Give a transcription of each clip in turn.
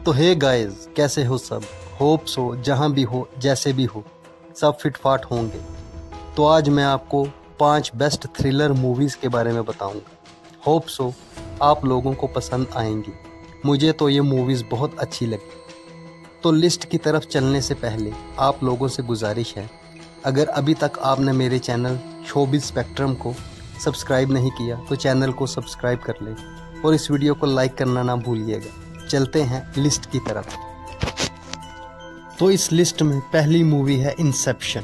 तो hey guys, कैसे हो सब। होप सो जहाँ भी हो जैसे भी हो सब फिटफाट होंगे। तो आज मैं आपको 5 बेस्ट थ्रिलर मूवीज़ के बारे में बताऊंगा। होप सो आप लोगों को पसंद आएंगी। मुझे तो ये मूवीज़ बहुत अच्छी लगी। तो लिस्ट की तरफ चलने से पहले आप लोगों से गुजारिश है, अगर अभी तक आपने मेरे चैनल शोबिज़ स्पेक्ट्रम को सब्सक्राइब नहीं किया तो चैनल को सब्सक्राइब कर लें और इस वीडियो को लाइक करना ना भूलिएगा। चलते हैं लिस्ट की तरफ। तो इस लिस्ट में पहली मूवी है इंसेप्शन।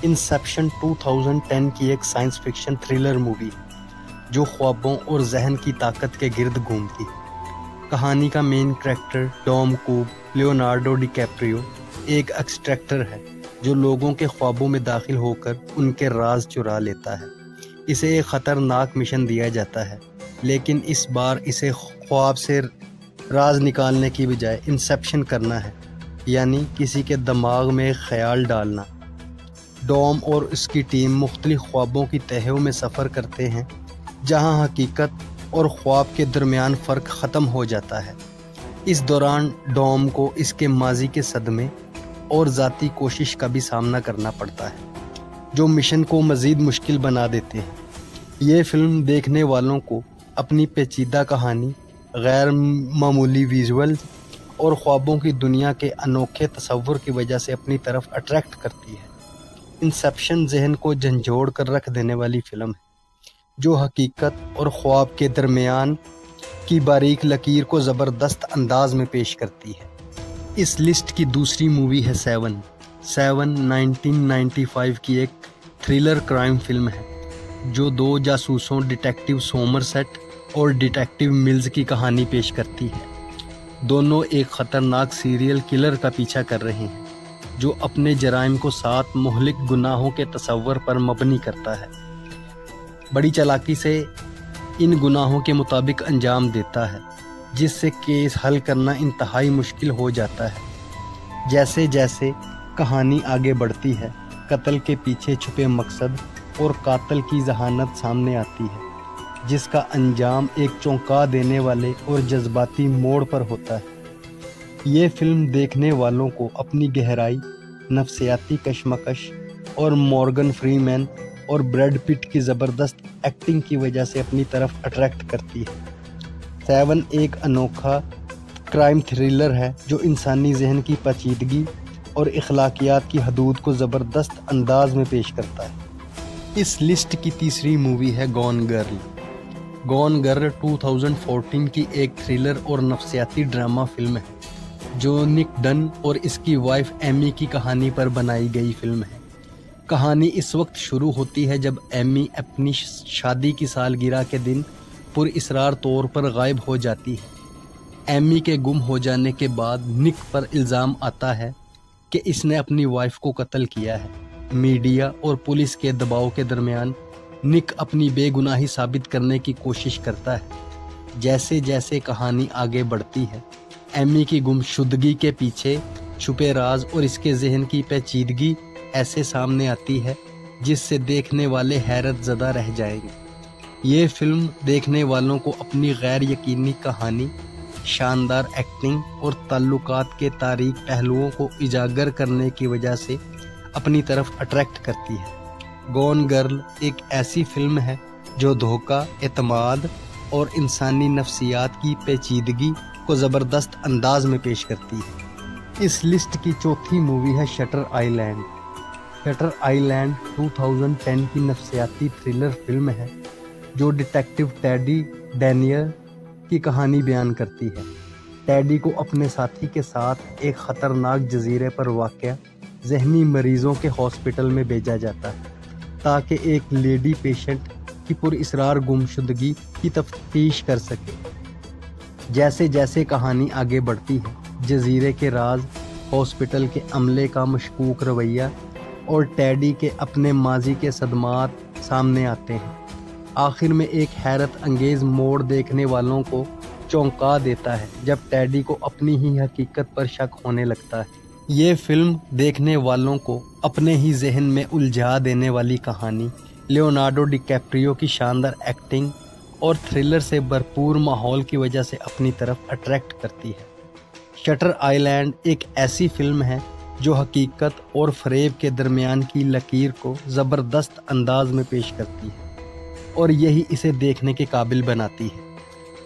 इंसेप्शन 2010 की एक साइंस फिक्शन थ्रिलर मूवी है जो ख्वाबों और जहन की ताकत के गिर्द घूमती है। कहानी का main character Tom Cobb Leonardo DiCaprio एक एक्सट्रैक्टर है जो लोगों के ख्वाबों में दाखिल होकर उनके राज चुरा लेता है। इसे एक ख़तरनाक मिशन दिया जाता है, लेकिन इस बार इसे ख्वाब से राज निकालने की बजाय इंसेप्शन करना है, यानी किसी के दिमाग में एक ख्याल डालना। डॉम और उसकी टीम मुख्तलिफ ख्वाबों की तहों में सफ़र करते हैं जहां हकीकत और ख्वाब के दरमियान फ़र्क ख़त्म हो जाता है। इस दौरान डॉम को इसके माजी के सदमे और ज़ाती कोशिश का भी सामना करना पड़ता है, जो मिशन को मज़ीद मुश्किल बना देते हैं। ये फ़िल्म देखने वालों को अपनी पेचीदा कहानी, गैर मामूली विजुअल्स और ख्वाबों की दुनिया के अनोखे तसव्वुर की वजह से अपनी तरफ अट्रैक्ट करती है। इंसेप्शन जहन को झंझोड़ कर रख देने वाली फ़िल्म है जो हकीकत और ख्वाब के दरमियान की बारीक लकीर को ज़बरदस्त अंदाज में पेश करती है। इस लिस्ट की दूसरी मूवी है सेवन। 1995 की एक थ्रिलर क्राइम फिल्म है जो दो जासूसों डिटेक्टिव सोमरसेट और डिटेक्टिव मिल्स की कहानी पेश करती है। दोनों एक ख़तरनाक सीरियल किलर का पीछा कर रहे हैं जो अपने जराइम को 7 मुहलिक गुनाहों के तसव्वुर पर मबनी करता है। बड़ी चालाकी से इन गुनाहों के मुताबिक अंजाम देता है, जिससे केस हल करना इंतहाई मुश्किल हो जाता है। जैसे जैसे कहानी आगे बढ़ती है, कत्ल के पीछे छुपे मकसद और कातिल की जहानत सामने आती है, जिसका अंजाम एक चौंका देने वाले और जज्बाती मोड़ पर होता है। ये फिल्म देखने वालों को अपनी गहराई, नफ्सियाती कशमकश और मॉर्गन फ्रीमैन और ब्रैड पिट की ज़बरदस्त एक्टिंग की वजह से अपनी तरफ अट्रैक्ट करती है। सेवन एक अनोखा क्राइम थ्रिलर है जो इंसानी जहन की पेचीदगी और इखलाकियात की हदूद को ज़बरदस्त अंदाज में पेश करता है। इस लिस्ट की तीसरी मूवी है गॉन गर्ल। गॉन गर्ल 2014 की एक थ्रिलर और नफ्सियाती ड्रामा फिल्म है जो निक डन और इसकी वाइफ एमी की कहानी पर बनाई गई फिल्म है। कहानी इस वक्त शुरू होती है जब एमी अपनी शादी की सालगिरह के दिन पुरइसरार तौर पर गायब हो जाती है। एमी के गुम हो जाने के बाद निक पर इल्ज़ाम आता है कि इसने अपनी वाइफ को कत्ल किया है। मीडिया और पुलिस के दबाव के दरमियान निक अपनी बेगुनाही साबित करने की कोशिश करता है। जैसे जैसे कहानी आगे बढ़ती है, एमी की गुमशुदगी के पीछे छुपे राज और इसके जहन की पेचीदगी ऐसे सामने आती है जिससे देखने वाले हैरत ज़दा रह जाएंगे। ये फिल्म देखने वालों को अपनी गैर यकीनी कहानी, शानदार एक्टिंग और ताल्लुकात के तारीक पहलुओं को उजागर करने की वजह से अपनी तरफ अट्रैक्ट करती है। गॉन गर्ल एक ऐसी फिल्म है जो धोखा, एतमाद और इंसानी नफ्सियात की पेचीदगी को ज़बरदस्त अंदाज में पेश करती है। इस लिस्ट की चौथी मूवी है शटर आइलैंड। शटर आइलैंड 2010 की नफ्सियाती थ्रिलर फिल्म है जो डिटेक्टिव टेडी डैनियल की कहानी बयान करती है। टेडी को अपने साथी के साथ एक ख़तरनाक जजीरे पर वाक़या जहनी मरीज़ों के हॉस्पिटल में भेजा जाता है ताकि एक लेडी पेशेंट की पुरइसरार गुमशुदगी की तफ्तीश कर सके। जैसे जैसे कहानी आगे बढ़ती है, जजीरे के राज, हॉस्पिटल के अमले का मशकूक रवैया और टेडी के अपने माजी के सदमात सामने आते हैं। आखिर में एक हैरत अंगेज़ मोड़ देखने वालों को चौंका देता है जब टेडी को अपनी ही हकीकत पर शक होने लगता है। ये फिल्म देखने वालों को अपने ही जहन में उलझा देने वाली कहानी, लियोनार्डो डिकैप्रियो की शानदार एक्टिंग और थ्रिलर से भरपूर माहौल की वजह से अपनी तरफ अट्रैक्ट करती है। शटर आइलैंड एक ऐसी फिल्म है जो हकीकत और फ़रेब के दरमियान की लकीर को ज़बरदस्त अंदाज में पेश करती है और यही इसे देखने के काबिल बनाती है।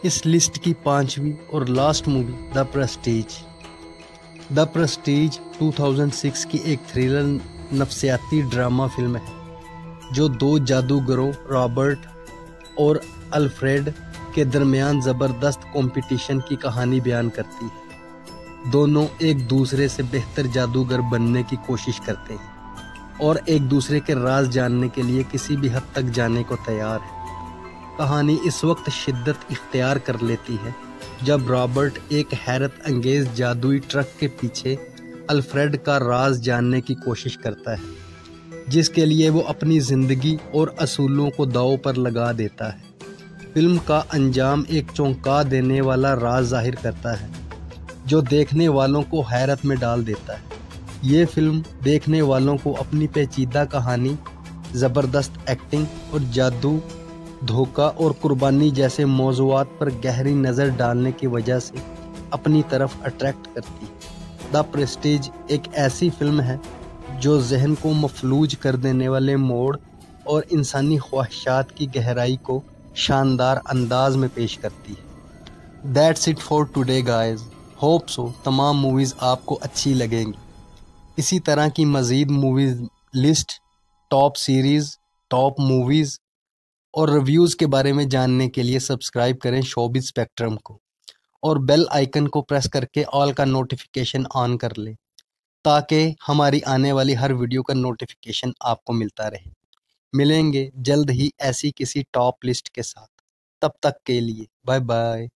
इस लिस्ट की पांचवी और last movie the Prestige. The Prestige 2006 की एक थ्रिलर नफ्सियाती ड्रामा फिल्म है जो दो जादूगरों रॉबर्ट और अल्फ्रेड के दरमियान ज़बरदस्त कंपटीशन की कहानी बयान करती है। दोनों एक दूसरे से बेहतर जादूगर बनने की कोशिश करते हैं और एक दूसरे के राज जानने के लिए किसी भी हद तक जाने को तैयार है। कहानी इस वक्त शिद्दत इख्तियार कर लेती है जब रॉबर्ट एक हैरत अंगेज जादुई ट्रक के पीछे अल्फ्रेड का राज जानने की कोशिश करता है, जिसके लिए वो अपनी ज़िंदगी और असूलों को दांव पर लगा देता है। फिल्म का अंजाम एक चौंका देने वाला राज जाहिर करता है जो देखने वालों को हैरत में डाल देता है। ये फिल्म देखने वालों को अपनी पेचीदा कहानी, ज़बरदस्त एक्टिंग और जादू, धोखा और कुर्बानी जैसे मौज़ूआत पर गहरी नज़र डालने की वजह से अपनी तरफ अट्रैक्ट करती है। द प्रेस्टीज एक ऐसी फिल्म है जो जहन को मफलूज कर देने वाले मोड़ और इंसानी ख्वाहिशात की गहराई को शानदार अंदाज में पेश करती है। That's it for today guys. Hope so तमाम मूवीज़ आपको अच्छी लगेंगी। इसी तरह की मज़ीद movies list, top series, top movies और रिव्यूज़ के बारे में जानने के लिए सब्सक्राइब करें शोबिज़ स्पेक्ट्रम को और बेल आइकन को प्रेस करके ऑल का नोटिफिकेशन ऑन कर लें ताकि हमारी आने वाली हर वीडियो का नोटिफिकेशन आपको मिलता रहे। मिलेंगे जल्द ही ऐसी किसी टॉप लिस्ट के साथ। तब तक के लिए बाय बाय।